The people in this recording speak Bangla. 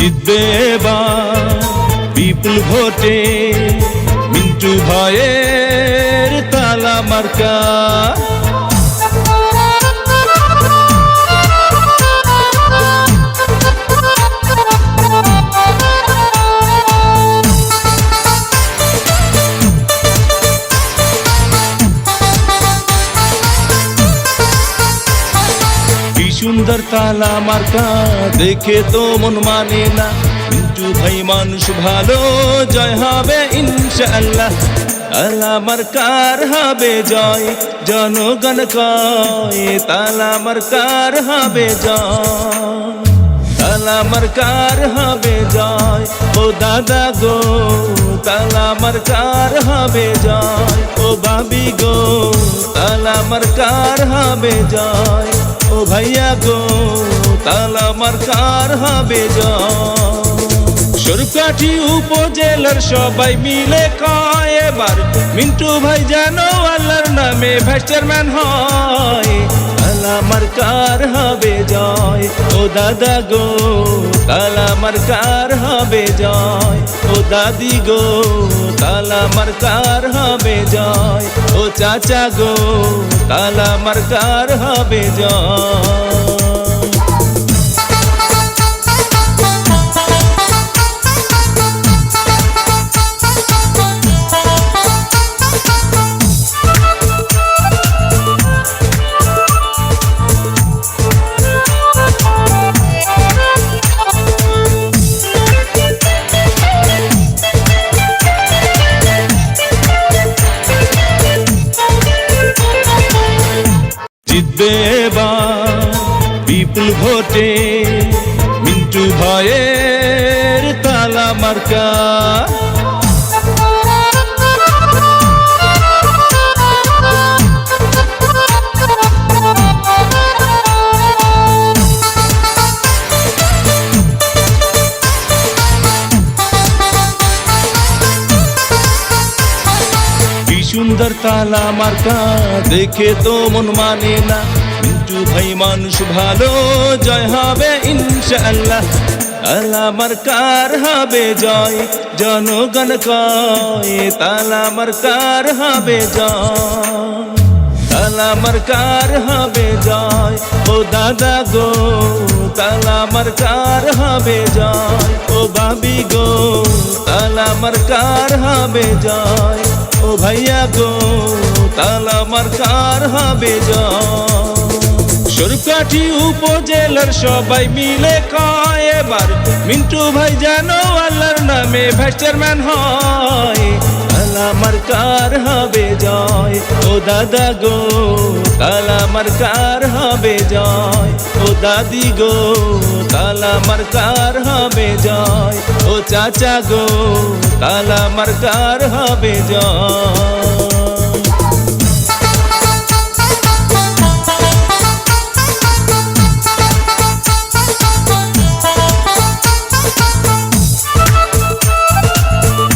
জিতবে এবার বিপুল ভোটে মিন্টু ভাইয়ের তালা মার্কা। সুন্দর তালা মার্কা দেখে তো মন মানে না, মিন্টু ভাই মানুষ ভালো, জয় হবে ইনশাআল্লাহ। তালা মার্কার হবে জয়, জনগণ কয় তালা মার্কার হবে জয়, তালা মার্কার হবে জয়। ও দাদা গো তালা মার্কার হবে জয়, ও ভাবি গো তালা মার্কার হবে জয়, ও ভাইয়া গো তালা মার্কার হবে জয়। সরকাঠি উপজেলার সবাই মিলে কয় এবার মিন্টু ভাই যেন আল্লাহর নামে ভাইস চেয়ারম্যান হয়, তালা মার্কার হবে জয়। ও দাদা গো তালা মার্কার হবে জয়, ও দাদি গো তালা মার্কার হবে জয়, ও চাচা গো তালা মার্কার হবে জয়। জিতবে এবার বিপুল ভোটে মিন্টু ভাইয়ের তালা মার্কা। সুন্দর তালা মার্কা দেখে তো মন মানে না, মিন্টু ভাই মানুষ ভালো, জয় হবে ইনশাআল্লাহ। তালা মার্কার হবে জয়, জনগণ কয় তালা মার্কার হবে জয়, তালা মার্কার হবে জয়। ও দাদা গো তালা মার্কার হবে জয়, ও ভাবি গো তালা মার্কার হবে জয়, ও ভাইয়া গো তালা মার্কার হবে জয়। সরকাঠি উপজেলার সবাই মিলে কয় এবার মিন্টু ভাই যেন আল্লাহর নামে ভাইস চেয়ারম্যান হয়, তালা মার্কার হবে জয়। ও দাদা গো তালা মার্কার হবে জয়, ও দাদি গো তালা মার্কার হবে জয়, ও চাচা গো তালা মার্কার হবে জয়।